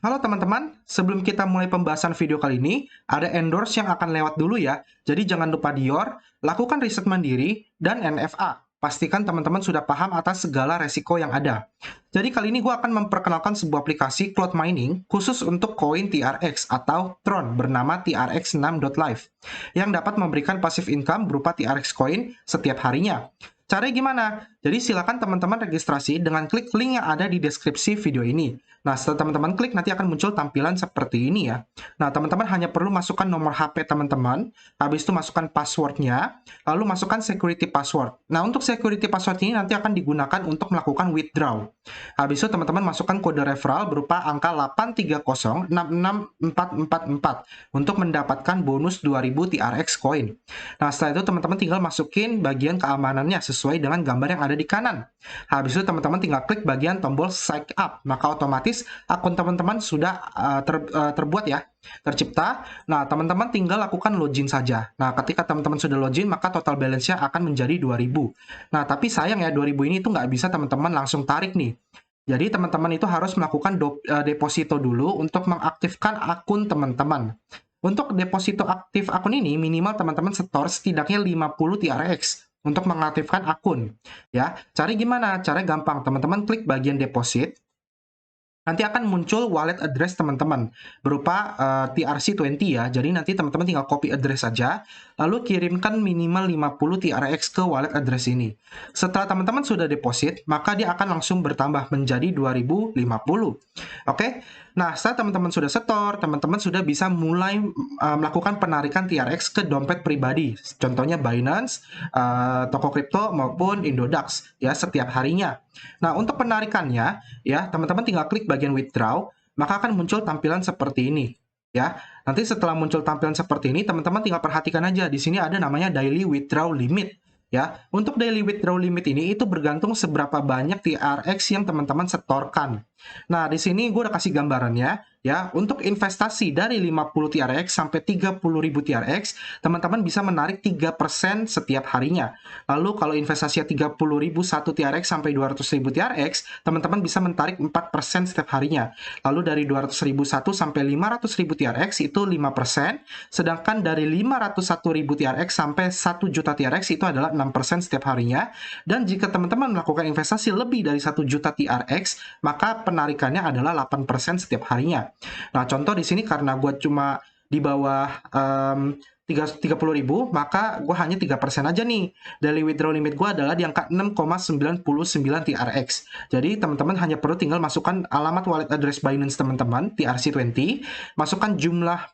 Halo teman-teman, sebelum kita mulai pembahasan video kali ini, ada endorse yang akan lewat dulu ya. Jadi jangan lupa Dior, lakukan riset mandiri, dan NFA. Pastikan teman-teman sudah paham atas segala resiko yang ada. Jadi kali ini gue akan memperkenalkan sebuah aplikasi cloud mining khusus untuk koin TRX atau Tron bernama TRX6.live yang dapat memberikan passive income berupa TRX coin setiap harinya. Caranya gimana? Jadi silakan teman-teman registrasi dengan klik link yang ada di deskripsi video ini. Nah, setelah teman-teman klik, nanti akan muncul tampilan seperti ini ya. Nah, teman-teman hanya perlu masukkan nomor HP teman-teman, habis itu masukkan passwordnya, lalu masukkan security password. Nah, untuk security password ini nanti akan digunakan untuk melakukan withdraw. Habis itu teman-teman masukkan kode referral berupa angka 830664444 untuk mendapatkan bonus 2000 TRX coin. Nah, setelah itu teman-teman tinggal masukin bagian keamanannya sesuai dengan gambar yang ada di kanan. Habis itu teman-teman tinggal klik bagian tombol sign up, maka otomatis akun teman-teman sudah terbuat ya, tercipta. Nah, teman-teman tinggal lakukan login saja. Nah, ketika teman-teman sudah login, maka total balance-nya akan menjadi 2000. Nah, tapi sayang ya, 2000 ini itu nggak bisa teman-teman langsung tarik nih. Jadi teman-teman itu harus melakukan deposito dulu untuk mengaktifkan akun teman-teman. Untuk deposito aktif akun ini, minimal teman-teman setor setidaknya 50 TRX untuk mengaktifkan akun. Ya, cari gimana? Caranya gampang, teman-teman klik bagian deposit, nanti akan muncul wallet address teman-teman berupa TRC20 ya. Jadi nanti teman-teman tinggal copy address saja, lalu kirimkan minimal 50 TRX ke wallet address ini. Setelah teman-teman sudah deposit, maka dia akan langsung bertambah menjadi 2050. Oke? Nah, setelah teman-teman sudah setor, teman-teman sudah bisa mulai melakukan penarikan TRX ke dompet pribadi. Contohnya Binance, toko kripto maupun Indodax ya setiap harinya. Nah, untuk penarikannya ya, teman-teman tinggal klik bagian withdraw, maka akan muncul tampilan seperti ini. Ya, nanti setelah muncul tampilan seperti ini, teman-teman tinggal perhatikan aja di sini ada namanya daily withdraw limit. Ya, untuk daily withdraw limit ini itu bergantung seberapa banyak TRX yang teman-teman setorkan. Nah, di sini gue udah kasih gambarannya. Ya, untuk investasi dari 50 TRX sampai 30.000 TRX, teman-teman bisa menarik 3% setiap harinya. Lalu kalau investasinya 30.000 1 TRX sampai 200.000 TRX, teman-teman bisa menarik 4% setiap harinya. Lalu dari 200.000 1 sampai 500.000 TRX itu 5%, sedangkan dari 501.000 TRX sampai 1 juta TRX itu adalah 6% setiap harinya. Dan jika teman-teman melakukan investasi lebih dari 1 juta TRX, maka penarikannya adalah 8% setiap harinya. Nah, contoh di sini karena gue cuma di bawah 30.000, maka gue hanya 3% aja nih. Daily withdraw limit gue adalah di angka 6,99 TRX. Jadi teman-teman hanya perlu tinggal masukkan alamat wallet address Binance teman-teman, TRC20, masukkan jumlah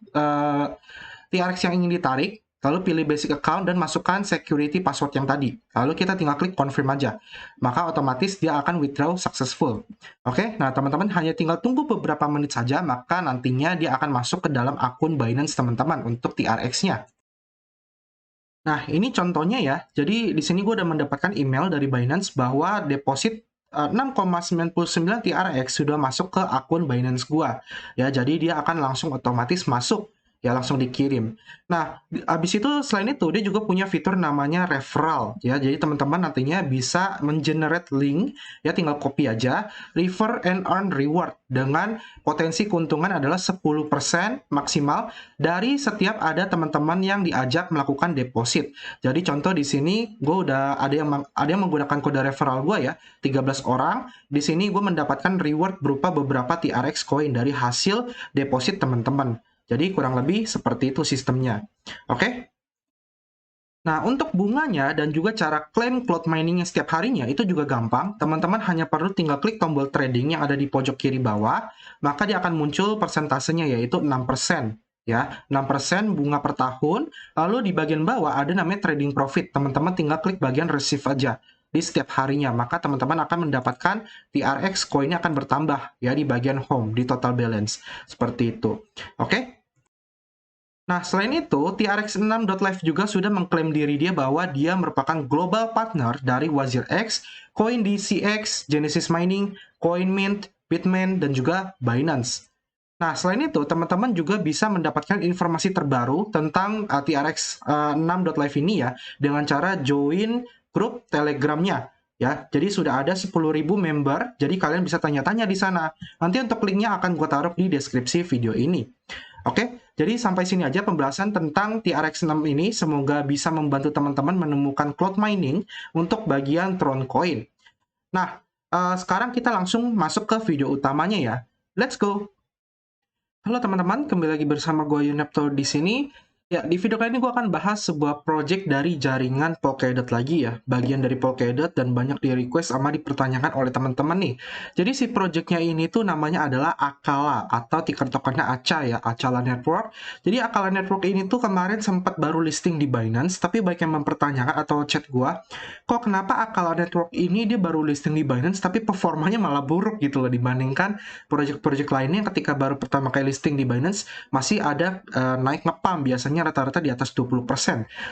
TRX yang ingin ditarik, lalu pilih basic account dan masukkan security password yang tadi. Lalu kita tinggal klik confirm aja. Maka otomatis dia akan withdraw successful. Oke, nah teman-teman hanya tinggal tunggu beberapa menit saja, maka nantinya dia akan masuk ke dalam akun Binance teman-teman untuk TRX-nya. Nah, ini contohnya ya. Jadi di sini gue udah mendapatkan email dari Binance bahwa deposit 6,99 TRX sudah masuk ke akun Binance gua. Ya, jadi dia akan langsung otomatis masuk, ya langsung dikirim. Nah, habis itu selain itu dia juga punya fitur namanya referral ya. Jadi teman-teman nantinya bisa mengenerate link ya, tinggal copy aja, refer and earn reward dengan potensi keuntungan adalah 10% maksimal dari setiap ada teman-teman yang diajak melakukan deposit. Jadi contoh di sini gue udah ada yang menggunakan kode referral gue ya, 13 orang. Di sini gue mendapatkan reward berupa beberapa TRX coin dari hasil deposit teman-teman. Jadi kurang lebih seperti itu sistemnya. Oke? Nah, untuk bunganya dan juga cara klaim cloud miningnya setiap harinya itu juga gampang. Teman-teman hanya perlu tinggal klik tombol trading yang ada di pojok kiri bawah, maka dia akan muncul persentasenya yaitu 6%. Ya, 6% bunga per tahun. Lalu di bagian bawah ada namanya trading profit. Teman-teman tinggal klik bagian receive aja di setiap harinya, maka teman-teman akan mendapatkan TRX coinnya akan bertambah ya di bagian home di total balance. Seperti itu. Oke? Nah, selain itu, TRX6.live juga sudah mengklaim diri dia bahwa dia merupakan global partner dari Wazir X, CoinDCX, Genesis Mining, CoinMint, Bitmain, dan juga Binance. Nah, selain itu, teman-teman juga bisa mendapatkan informasi terbaru tentang TRX6.live ini ya, dengan cara join grup Telegramnya. Ya, jadi sudah ada 10.000 member, jadi kalian bisa tanya-tanya di sana. Nanti untuk linknya akan gue taruh di deskripsi video ini. Oke, jadi sampai sini aja pembahasan tentang TRX6 ini. Semoga bisa membantu teman-teman menemukan cloud mining untuk bagian Tron Coin. Nah, sekarang kita langsung masuk ke video utamanya ya. Let's go! Halo teman-teman, kembali lagi bersama gue Yunepto di sini. Ya, di video kali ini gue akan bahas sebuah project dari jaringan Polkadot lagi ya. Bagian dari Polkadot dan banyak di request sama dipertanyakan oleh teman-teman nih. Jadi si projectnya ini tuh namanya adalah Akala atau ticker tokennya ACA ya, Acala Network. Jadi Akala Network ini tuh kemarin sempat baru listing di Binance, tapi banyak yang mempertanyakan atau chat gue, kok kenapa Akala Network ini dia baru listing di Binance tapi performanya malah buruk gitu loh dibandingkan project-project lainnya ketika baru pertama kali listing di Binance masih ada naik ngepam biasanya rata-rata di atas 20%.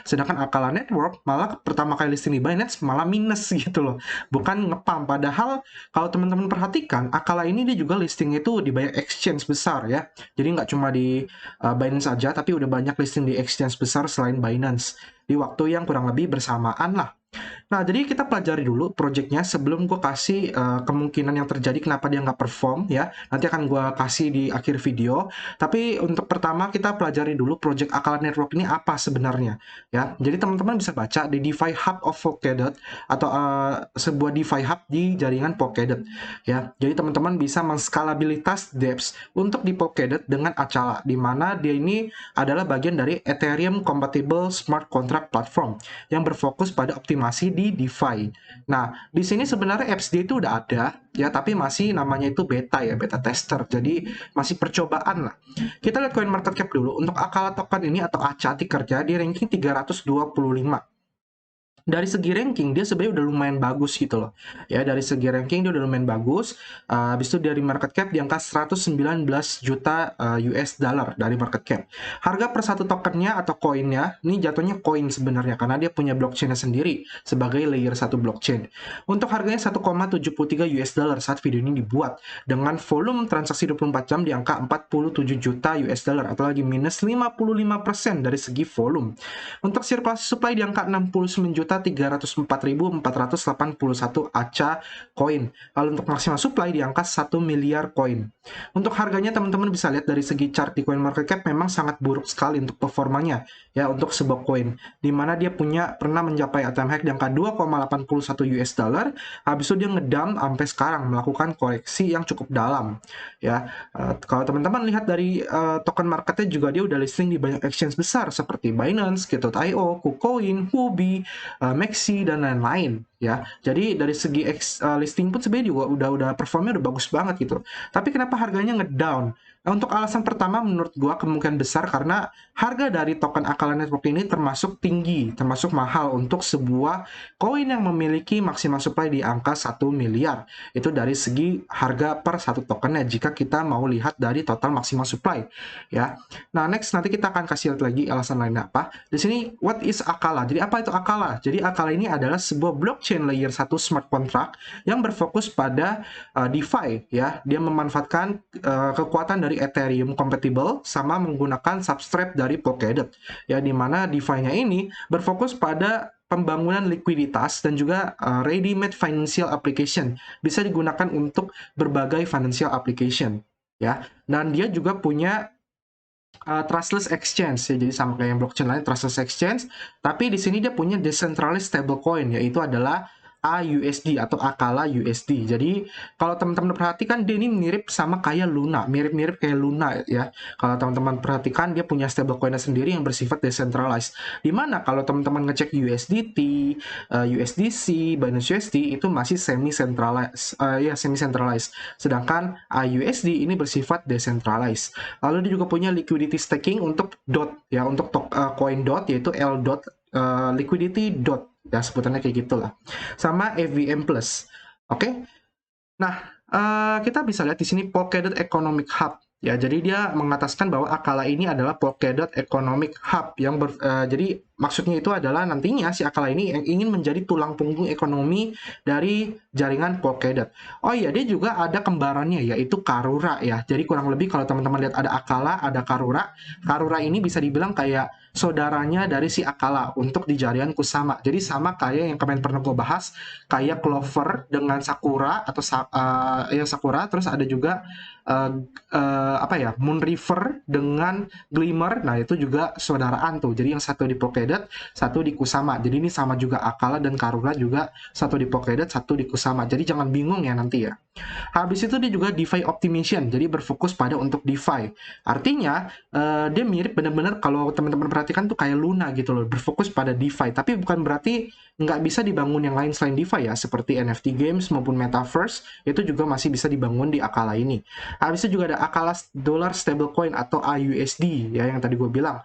Sedangkan Akala Network malah pertama kali listing di Binance malah minus gitu loh. Bukan ngepam. Padahal kalau teman-teman perhatikan, Akala ini dia juga listing itu di banyak exchange besar ya. Jadi nggak cuma di Binance aja, tapi udah banyak listing di exchange besar selain Binance. Di waktu yang kurang lebih bersamaan lah. Nah, jadi kita pelajari dulu projectnya sebelum gue kasih kemungkinan yang terjadi kenapa dia nggak perform ya. Nanti akan gue kasih di akhir video. Tapi untuk pertama kita pelajari dulu project Akala Network ini apa sebenarnya ya. Jadi teman-teman bisa baca di DeFi Hub of Polkadot atau sebuah DeFi Hub di jaringan Polkadot ya. Jadi teman-teman bisa menskalabilitas dApps untuk di Polkadot dengan Acala, di mana dia ini adalah bagian dari Ethereum Compatible Smart Contract Platform yang berfokus pada optimasi di DeFi. Nah, di sini sebenarnya apps dia itu udah ada, ya, tapi masih namanya itu beta ya, beta tester. Jadi masih percobaan lah. Kita lihat coin market cap dulu. Untuk Akala token ini atau ACA tickernya di ranking 325. Dari segi ranking dia sebenarnya udah lumayan bagus gitu loh ya, dari segi ranking dia udah lumayan bagus. Habis itu dari market cap di angka 119 juta US dollar dari market cap. Harga per satu tokennya atau koinnya ini jatuhnya koin sebenarnya karena dia punya blockchainnya sendiri sebagai layer 1 blockchain. Untuk harganya 1,73 US dollar saat video ini dibuat dengan volume transaksi 24 jam di angka 47 juta US dollar atau lagi minus 55% dari segi volume. Untuk surplus supply di angka 69.304.481 ACA koin. Lalu untuk maksimal supply di angka 1 miliar koin. Untuk harganya teman-teman bisa lihat dari segi chart di coin market cap memang sangat buruk sekali untuk performanya ya untuk sebuah koin, di mana dia pernah mencapai all-time high di angka 2,81 US dollar. Habis itu dia ngedump sampai sekarang melakukan koreksi yang cukup dalam ya. Kalau teman-teman lihat dari token marketnya juga dia udah listing di banyak exchange besar seperti Binance, Gate.io, KuCoin, Huobi, Maxi dan lain-lain ya. Jadi dari segi listing pun sebenarnya juga udah performnya udah bagus banget gitu. Tapi kenapa harganya ngedown? Nah, untuk alasan pertama menurut gua kemungkinan besar karena harga dari token Akala Network ini termasuk tinggi, termasuk mahal untuk sebuah koin yang memiliki maksimal supply di angka 1 miliar. Itu dari segi harga per satu tokennya jika kita mau lihat dari total maksimal supply ya. Nah, next nanti kita akan kasih lihat lagi alasan lainnya apa. Di sini what is Akala? Jadi apa itu Akala? Jadi Akala ini adalah sebuah blockchain layer 1 smart contract yang berfokus pada DeFi ya. Dia memanfaatkan kekuatan dari Ethereum compatible sama menggunakan substrate dari Polkadot ya, di mana DeFi-nya ini berfokus pada pembangunan likuiditas dan juga ready-made financial application, bisa digunakan untuk berbagai financial application ya. Dan dia juga punya trustless exchange ya, jadi sama kayak yang blockchain lain trustless exchange, tapi di sini dia punya decentralized stablecoin yaitu adalah AUSD atau Akala USD. Jadi kalau teman-teman perhatikan dia ini mirip sama kayak Luna, mirip-mirip kayak Luna ya. Kalau teman-teman perhatikan dia punya stablecoinnya sendiri yang bersifat decentralized. Dimana kalau teman-teman ngecek USDT, USDC, Binance USD itu masih semi-centralized. Sedangkan AUSD ini bersifat decentralized. Lalu dia juga punya liquidity staking untuk DOT ya, untuk koin DOT yaitu L DOT, liquidity DOT ya, sebutannya kayak gitulah, sama EVM Plus. Oke. Nah, kita bisa lihat di sini Polkadot Economic Hub ya. Jadi dia mengataskan bahwa Akala ini adalah Polkadot Economic Hub yang jadi Maksudnya itu adalah nantinya si Akala ini yang ingin menjadi tulang punggung ekonomi dari jaringan Polkadot. Oh iya, dia juga ada kembarannya yaitu Karura ya. Jadi kurang lebih kalau teman-teman lihat ada Akala, ada Karura. Karura ini bisa dibilang kayak saudaranya dari si Akala untuk di jaringan Kusama. Jadi sama kayak yang kemarin pernah gue bahas, kayak Clover dengan Sakura atau ya Sakura, terus ada juga uh, apa ya, Moon River dengan Glimmer. Nah itu juga saudaraan tuh, jadi yang satu di Polkadot, satu di Kusama. Jadi ini sama juga Akala dan Karura juga satu di Polkadot, satu di Kusama. Jadi jangan bingung ya nanti ya. Habis itu dia juga DeFi optimization, jadi berfokus pada untuk DeFi. Artinya dia mirip benar-benar kalau teman-teman perhatikan tuh kayak Luna gitu loh, berfokus pada DeFi. Tapi bukan berarti nggak bisa dibangun yang lain selain DeFi ya, seperti NFT games maupun Metaverse, itu juga masih bisa dibangun di Akala ini. Habis itu juga ada Akala Dollar Stablecoin atau AUSD ya, yang tadi gue bilang.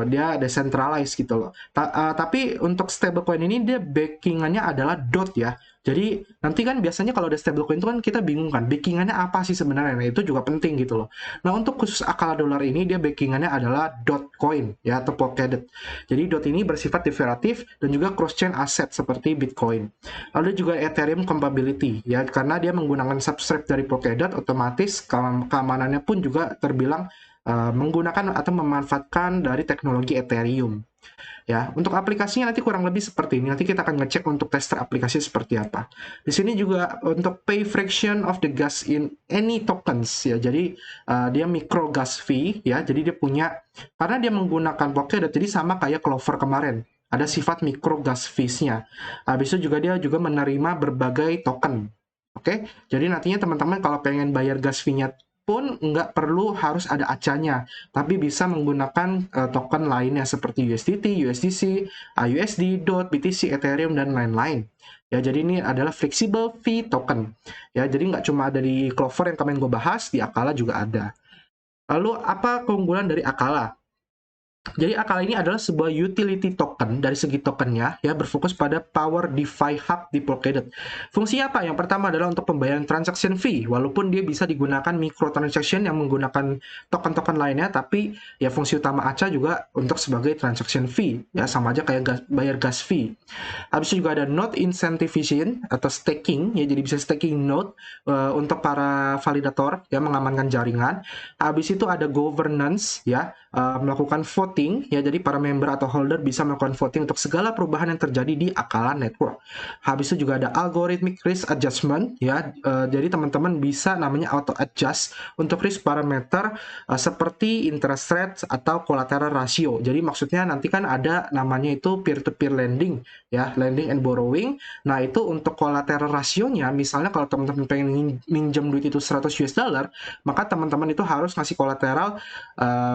Dia decentralized gitu loh. Tapi untuk stablecoin ini dia backingannya adalah DOT ya. Jadi nanti kan biasanya kalau ada stablecoin itu kan kita bingung kan, backingannya apa sih sebenarnya. Nah itu juga penting gitu loh. Nah untuk khusus Akala Dollar ini dia backingannya adalah Dotcoin ya, atau Polkadot. Jadi Dot ini bersifat derivatif dan juga cross-chain aset seperti Bitcoin. Lalu juga Ethereum compatibility ya, karena dia menggunakan substrate dari Polkadot, otomatis keamanannya pun juga terbilang menggunakan atau memanfaatkan dari teknologi Ethereum. Ya, untuk aplikasinya nanti kurang lebih seperti ini. Nanti kita akan ngecek untuk tester aplikasi seperti apa. Di sini juga untuk pay fraction of the gas in any tokens ya. Jadi dia micro gas fee ya. Jadi dia punya, karena dia menggunakan Polkadot, jadi sama kayak Clover kemarin. Ada sifat micro gas fees-nya. Habis itu juga dia juga menerima berbagai token. Oke, jadi nantinya teman-teman kalau pengen bayar gas fee-nya pun nggak perlu harus ada acanya, tapi bisa menggunakan token lainnya seperti USDT, USDC, USD, DOT, BTC, Ethereum, dan lain-lain. Ya, jadi ini adalah flexible fee token. Ya, jadi nggak cuma ada di Clover yang kemarin gue bahas, di Akala juga ada. Lalu apa keunggulan dari Akala? Jadi Akala ini adalah sebuah utility token dari segi tokennya ya, berfokus pada Power DeFi Hub di Polkadot. Fungsinya apa? Yang pertama adalah untuk pembayaran transaction fee, walaupun dia bisa digunakan microtransaction yang menggunakan token-token lainnya, tapi ya fungsi utama ACA juga untuk sebagai transaction fee ya, sama aja kayak bayar gas fee. Habis itu juga ada node incentivization atau staking ya, jadi bisa staking node untuk para validator yang mengamankan jaringan. Habis itu ada governance ya, melakukan voting ya, jadi para member atau holder bisa melakukan voting untuk segala perubahan yang terjadi di Akala network. Habis itu juga ada algorithmic risk adjustment ya, jadi teman-teman bisa namanya auto adjust untuk risk parameter seperti interest rate atau collateral ratio. Jadi maksudnya nanti kan ada namanya itu peer to peer lending ya, lending and borrowing. Nah itu untuk collateral rasionya, misalnya kalau teman-teman pengen minjem duit itu 100 US dollar, maka teman-teman itu harus ngasih kolateral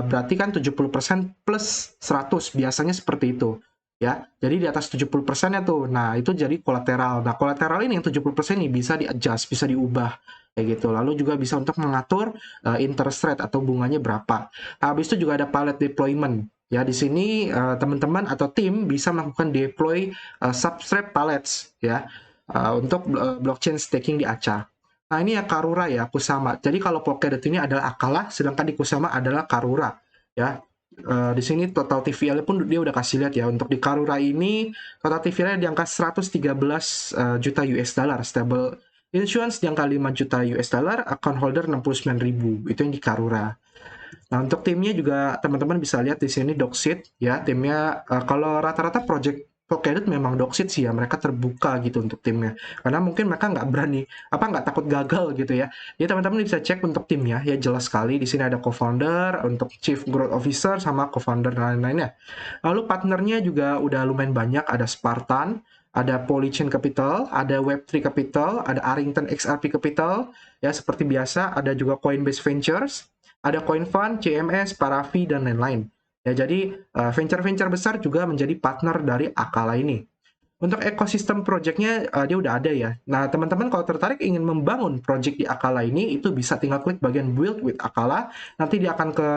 berarti kan 70% plus 100, biasanya seperti itu ya. Jadi di atas 70%-nya tuh, nah itu jadi kolateral. Nah kolateral ini yang 70% ini bisa di-adjust, bisa diubah kayak gitu. Lalu juga bisa untuk mengatur interest rate atau bunganya berapa. Habis itu juga ada pallet deployment. Ya di sini teman-teman atau tim bisa melakukan deploy substrate pallets ya, untuk blockchain staking di ACA. Nah ini ya Karura ya, Kusama. Jadi kalau Polkadot ini adalah Akala, sedangkan di Kusama adalah Karura ya. Di sini total TVL pun dia udah kasih lihat ya. Untuk di Karura ini total TVL di angka 113 juta US dollar, stable issuance di angka 5 juta US dollar, account holder 69.000. Itu yang di Karura. Nah, untuk timnya juga teman-teman bisa lihat di sini Doxit ya, timnya kalau rata-rata project Polkadot memang Doxit sih ya, mereka terbuka gitu untuk timnya. Karena mungkin mereka nggak berani, nggak takut gagal gitu ya. Jadi teman-teman bisa cek untuk timnya ya, jelas sekali di sini ada co-founder, untuk chief growth officer sama co-founder dan lain-lainnya. Lalu partnernya juga udah lumayan banyak, ada Spartan, ada Polychain Capital, ada Web3 Capital, ada Arlington XRP Capital, ya seperti biasa, ada juga Coinbase Ventures, ada CoinFund, CMS, Paravi, dan lain-lain. Ya, jadi venture-venture besar juga menjadi partner dari Akala ini. Untuk ekosistem projectnya dia udah ada ya. Nah, teman-teman kalau tertarik ingin membangun project di Akala ini, itu bisa tinggal klik bagian Build with Akala. Nanti dia akan ke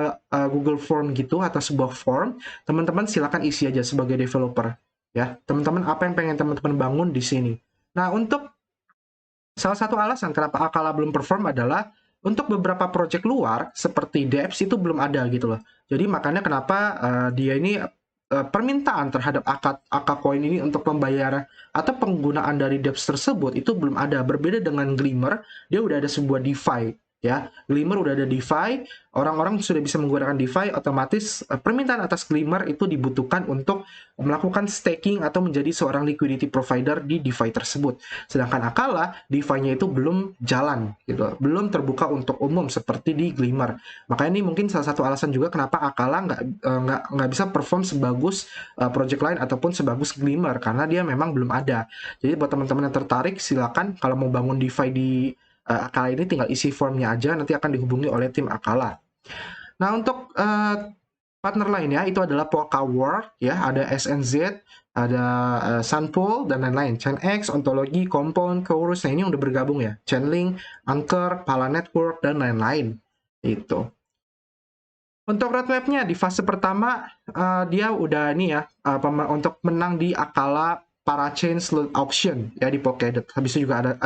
Google Form gitu atau sebuah form. Teman-teman silakan isi aja sebagai developer. Ya, teman-teman apa yang pengen teman-teman bangun di sini. Nah, untuk salah satu alasan kenapa Akala belum perform adalah untuk beberapa project luar seperti Depps itu belum ada gitu loh. Jadi makanya kenapa dia ini permintaan terhadap AK koin ini untuk membayar atau penggunaan dari dApps tersebut itu belum ada. Berbeda dengan Glimmer, dia udah ada sebuah DeFi ya. Glimmer udah ada DeFi, orang-orang sudah bisa menggunakan DeFi, otomatis permintaan atas Glimmer itu dibutuhkan untuk melakukan staking atau menjadi seorang liquidity provider di DeFi tersebut. Sedangkan Akala, DeFi-nya itu belum jalan gitu, belum terbuka untuk umum seperti di Glimmer. Makanya ini mungkin salah satu alasan juga kenapa Akala nggak bisa perform sebagus project lain ataupun sebagus Glimmer, karena dia memang belum ada. Jadi buat teman-teman yang tertarik, silakan kalau mau bangun DeFi di Akala ini tinggal isi formnya aja, nanti akan dihubungi oleh tim Akala. Nah, untuk partner lainnya itu adalah Polka World ya, ada SNZ, ada Sunpool dan lain-lain, Chainx, Ontology, Compound, Chorus. Nah, ini udah bergabung ya, Chainlink, Anchor, Pala Network dan lain-lain. Itu. Untuk roadmap-nya di fase pertama dia udah ini ya, untuk menang di Akala Parachain Slot Auction ya di Polkadot. Habis itu juga ada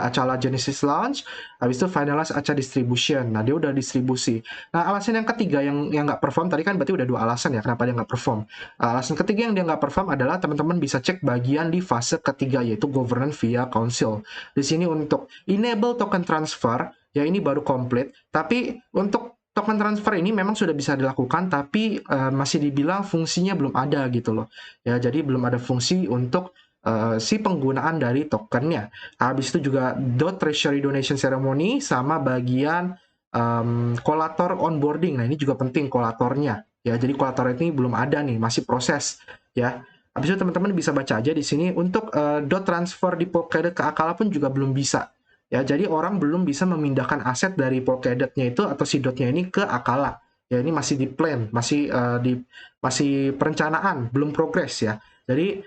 Acala Genesis Launch, habis itu Finalize Aca Distribution. Nah, dia udah distribusi. Nah, alasan yang ketiga yang nggak perform tadi kan berarti udah dua alasan ya kenapa dia nggak perform. Alasan ketiga yang dia nggak perform adalah teman-teman bisa cek bagian di fase ketiga yaitu Governance via Council. Di sini untuk enable token transfer ya ini baru komplit, tapi untuk token transfer ini memang sudah bisa dilakukan, tapi masih dibilang fungsinya belum ada gitu loh. Ya, jadi belum ada fungsi untuk si penggunaan dari tokennya. Habis itu juga dot treasury donation ceremony sama bagian collator onboarding. Nah, ini juga penting collatornya. Ya, jadi collator ini belum ada nih, masih proses ya. Habis itu teman-teman bisa baca aja di sini untuk dot transfer di Polkadot ke Akala pun juga belum bisa. Ya, jadi orang belum bisa memindahkan aset dari Polkadot-nya itu atau si dotnya ini ke Akala. Ya, ini masih di plan, masih perencanaan, belum progres ya. Jadi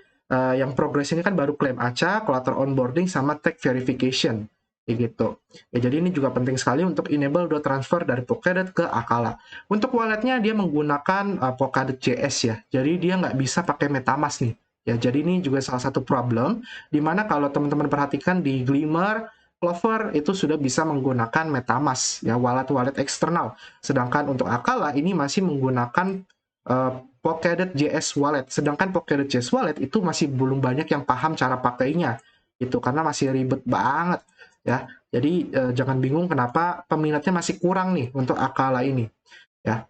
yang progres ini kan baru claim Aca, collateral onboarding sama tag verification. Gitu. Ya, jadi ini juga penting sekali untuk enable dot transfer dari Polkadot ke Akala. Untuk walletnya dia menggunakan Polkadot JS ya. Jadi dia nggak bisa pakai MetaMask nih. Ya, jadi ini juga salah satu problem dimana kalau teman-teman perhatikan di Glimmer, Clover itu sudah bisa menggunakan MetaMask ya, wallet eksternal. Sedangkan untuk Akala ini masih menggunakan Polkadot JS Wallet. Sedangkan Polkadot JS Wallet itu masih belum banyak yang paham cara pakainya. Itu karena masih ribet banget ya. Jadi jangan bingung kenapa peminatnya masih kurang nih untuk Akala ini ya.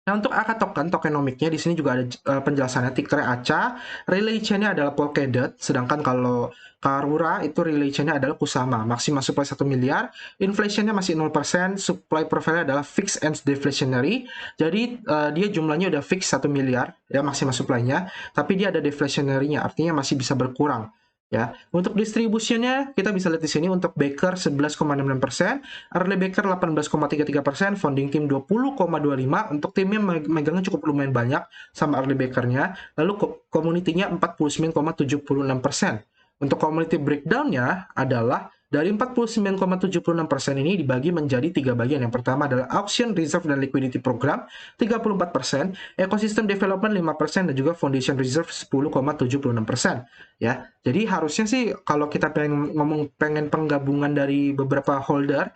Nah, untuk AKA tokenomiknya di sini juga ada penjelasannya. Tickernya ACA, relay chain-nya adalah Polkadot, sedangkan kalau Karura itu relay chain-nya adalah Kusama. Maksimal supply 1 miliar, inflation-nya masih 0%, supply profile-nya adalah fixed and deflationary. Jadi dia jumlahnya udah fix 1 miliar ya maksimal supply-nya, tapi dia ada deflationary-nya, artinya masih bisa berkurang. Ya, untuk distribusinya kita bisa lihat di sini untuk Baker 11,66%, early Baker 18,33%, founding team 20,25%, untuk timnya megangnya cukup lumayan banyak sama early Bakernya, lalu community-nya 49,76%. Untuk community breakdown-nya adalah dari 49,76% ini dibagi menjadi 3 bagian. Yang pertama adalah auction, reserve, dan liquidity program 34%, ecosystem development 5%, dan juga foundation reserve 10,76%. Ya, jadi harusnya sih kalau kita pengen penggabungan dari beberapa holder,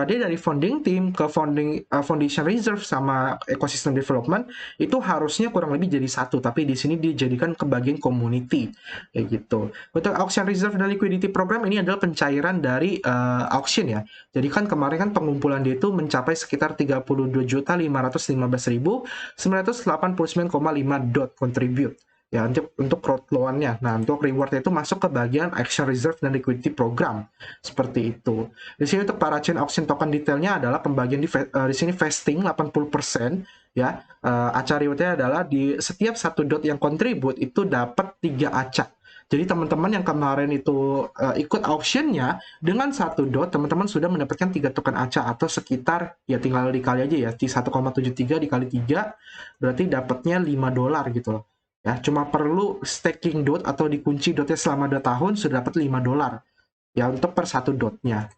dia dari founding team ke foundation reserve sama ecosystem development itu harusnya kurang lebih jadi satu, tapi di sini dijadikan ke bagian community kayak gitu. Untuk auction reserve dan liquidity program ini adalah pencairan dari auction ya. Jadi kan kemarin kan pengumpulan dia itu mencapai sekitar 32.559.989,5 dot contribute ya untuk crowd loan-nya. Nah, untuk reward-nya itu masuk ke bagian action reserve dan liquidity program. Seperti itu. Di sini untuk para chain auction token detailnya adalah pembagian di sini vesting 80% ya. Aca reward-nya adalah di setiap satu dot yang contribute itu dapat 3 aca. Jadi teman-teman yang kemarin itu ikut auction-nya dengan satu dot, teman-teman sudah mendapatkan 3 token aca atau sekitar ya tinggal dikali aja ya, di 1,73 dikali 3 berarti dapatnya $5 gitu loh. Ya, cuma perlu staking dot atau dikunci dotnya selama 2 tahun sudah dapat $5 ya untuk per satu dotnya.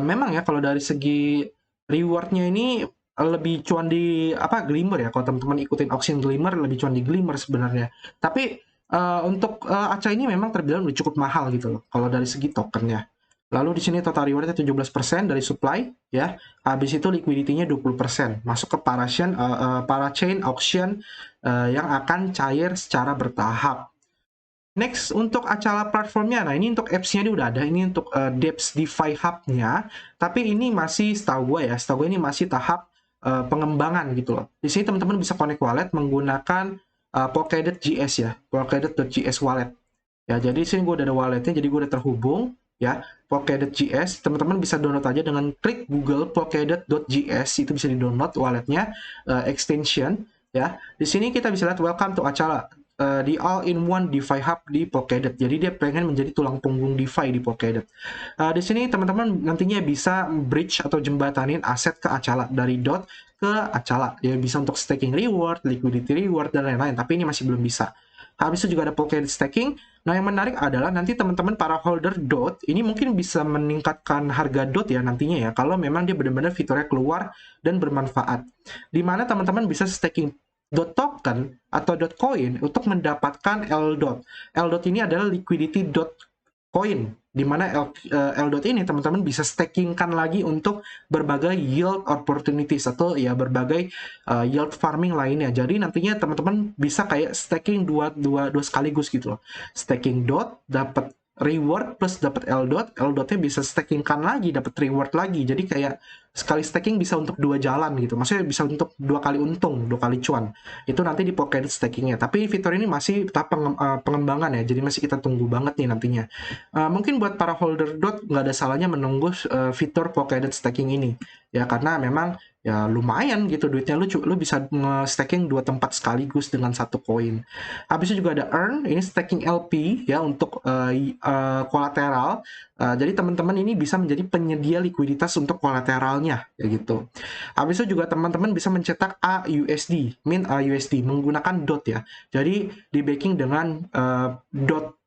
Memang ya kalau dari segi rewardnya ini lebih cuan di Glimmer ya. Kalau teman-teman ikutin auction Glimmer lebih cuan di Glimmer sebenarnya. Tapi untuk Aca ini memang terbilang udah cukup mahal gitu loh kalau dari segi tokennya. Lalu di sini total rewardnya 17% dari supply, ya. Habis itu liquidity-nya 20%, masuk ke parachain auction yang akan cair secara bertahap. Next, untuk Acala platformnya, nah ini untuk apps-nya ini udah ada, ini untuk Dapps DeFi Hub-nya, tapi ini masih setahu gue ini masih tahap pengembangan gitu loh. Di sini teman-teman bisa connect wallet menggunakan Polkadot.js ya, Polkadot.js wallet. Ya, jadi di sini gue udah ada walletnya, jadi gue udah terhubung ya. Polkadot.js, teman-teman bisa download aja dengan klik Google Polkadot.js, itu bisa di-download walletnya, extension ya. Di sini kita bisa lihat welcome to Acala, di all-in-one DeFi Hub di Polkadot. Jadi dia pengen menjadi tulang punggung DeFi di Polkadot. Di sini teman-teman nantinya bisa bridge atau jembatanin aset ke Acala dari DOT ke Acala. Ya bisa untuk staking reward, liquidity reward dan lain-lain. Tapi ini masih belum bisa. Habis itu juga ada Polkadot staking. Nah, yang menarik adalah nanti teman-teman para holder DOT ini mungkin bisa meningkatkan harga DOT ya nantinya ya, kalau memang dia benar-benar fiturnya keluar dan bermanfaat. Di mana teman-teman bisa staking dot token atau dot coin untuk mendapatkan L dot. L dot ini adalah liquidity dot coin, di mana L dot ini teman-teman bisa stakingkan lagi untuk berbagai yield opportunities atau ya berbagai yield farming lainnya. Jadi nantinya teman-teman bisa kayak staking dua sekaligus gitu loh. Staking dot dapat reward plus dapat L dotnya bisa stakingkan lagi dapat reward lagi. Jadi kayak sekali staking bisa untuk dua jalan gitu. Maksudnya bisa untuk dua kali untung, dua kali cuan. Itu nanti di Polkadot stakingnya. Tapi fitur ini masih tahap pengembangan ya. Jadi masih kita tunggu banget nih nantinya. Mungkin buat para holder DOT nggak ada salahnya menunggu fitur Polkadot staking ini ya, karena memang ya lumayan gitu duitnya, lu bisa nge-staking dua tempat sekaligus dengan satu koin. Habis itu juga ada earn, ini staking LP ya untuk kolateral. Jadi teman-teman ini bisa menjadi penyedia likuiditas untuk kolateralnya ya gitu. Habis itu juga teman-teman bisa mencetak AUSD, mint AUSD menggunakan DOT ya. Jadi di backing dengan DOT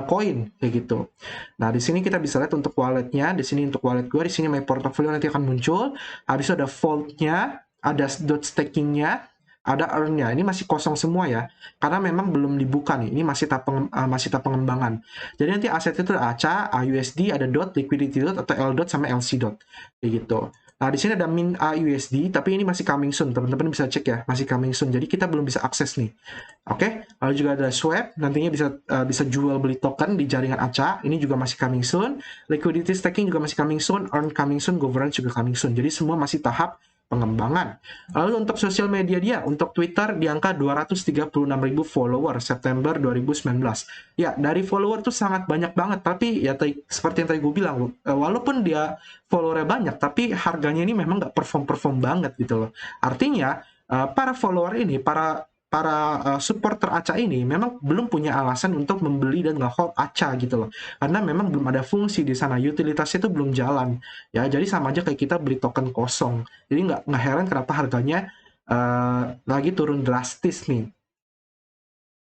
koin kayak gitu. Nah, di sini kita bisa lihat untuk walletnya. Di sini untuk wallet gue, di sini my portfolio nanti akan muncul. Habis itu ada vault-nya, ada dot staking-nya, ada earn-nya. Ini masih kosong semua ya, karena memang belum dibuka nih. Ini masih tahap pengembangan. Jadi nanti aset itu ada ACA, AUSD, ada dot, liquidity dot, atau L dot sama LC dot kayak gitu. Nah, di sini ada mint AUSD, tapi ini masih coming soon. Teman-teman bisa cek ya, masih coming soon. Jadi kita belum bisa akses nih. Oke, lalu juga ada swap, nantinya bisa jual beli token di jaringan ACA, ini juga masih coming soon. Liquidity staking juga masih coming soon, earn coming soon, governance juga coming soon. Jadi semua masih tahap pengembangan. Lalu untuk sosial media dia, untuk Twitter di angka 236.000 follower September 2019. Ya, dari follower tuh sangat banyak banget, tapi ya seperti yang tadi gue bilang, walaupun dia followernya banyak, tapi harganya ini memang nggak perform banget gitu loh. Artinya, para follower ini, para supporter ACA ini memang belum punya alasan untuk membeli dan nge-hold ACA gitu loh, karena memang belum ada fungsi di sana, utilitasnya itu belum jalan ya. Jadi sama aja kayak kita beli token kosong. Jadi nggak heran kenapa harganya lagi turun drastis nih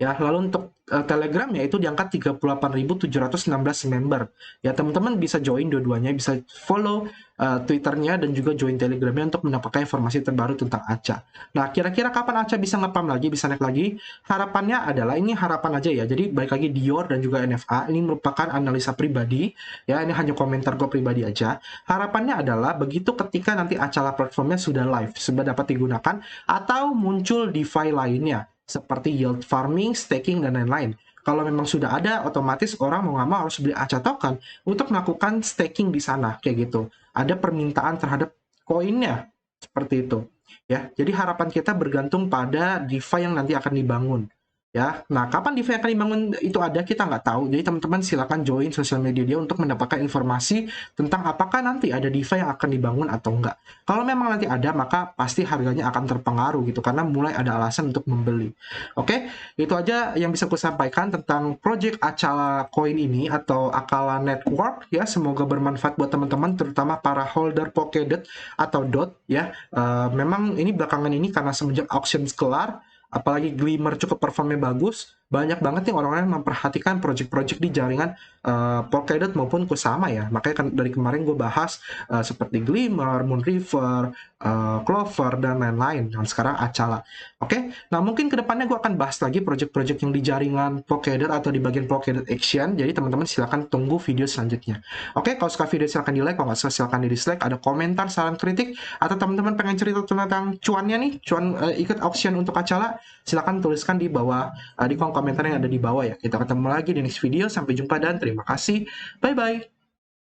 ya. Lalu untuk Telegram yaitu di angka 38.716 member. Ya, teman-teman bisa join dua-duanya, bisa follow Twitternya dan juga join Telegramnya untuk mendapatkan informasi terbaru tentang ACA. Nah, kira-kira kapan ACA bisa nge-pump lagi, bisa naik lagi? Harapannya adalah, ini harapan aja ya, jadi balik lagi Dior dan juga NFA, ini merupakan analisa pribadi, ya, ini hanya komentar gue pribadi aja. Harapannya adalah begitu ketika nanti Acala platformnya sudah live, sudah dapat digunakan, atau muncul DeFi lainnya, seperti yield farming, staking, dan lain-lain. Kalau memang sudah ada, otomatis orang mau nggak mau harus beli ACA token untuk melakukan staking di sana, kayak gitu. Ada permintaan terhadap koinnya, seperti itu. Ya, jadi harapan kita bergantung pada DeFi yang nanti akan dibangun. Ya, nah kapan DeFi akan dibangun itu ada, kita nggak tahu. Jadi teman-teman silakan join sosial media dia untuk mendapatkan informasi tentang apakah nanti ada DeFi yang akan dibangun atau enggak. Kalau memang nanti ada, maka pasti harganya akan terpengaruh gitu, karena mulai ada alasan untuk membeli. Oke, itu aja yang bisa aku sampaikan tentang project Acala Coin ini atau Acala Network ya. Semoga bermanfaat buat teman-teman, terutama para holder Polkadot atau DOT ya. Memang ini belakangan ini karena semenjak auction kelar, apalagi Glimmer cukup performnya bagus, banyak banget nih orang-orang yang memperhatikan project-project di jaringan Polkadot maupun Kusama ya. Makanya kan dari kemarin gue bahas seperti Glimmer, Moonriver, Clover, dan lain-lain. Dan sekarang Acala. Oke, nah mungkin kedepannya gue akan bahas lagi project-project yang di jaringan Polkadot atau di bagian Polkadot Action. Jadi teman-teman silahkan tunggu video selanjutnya. Oke, kalau suka video silahkan di like, kalau nggak suka silahkan di dislike. Ada komentar, saran, kritik, atau teman-teman pengen cerita tentang cuannya nih, cuan ikut auction untuk Acala, silahkan tuliskan di bawah, di kolom komentar yang ada di bawah ya. Kita ketemu lagi di next video, sampai jumpa dan terima kasih. Bye-bye.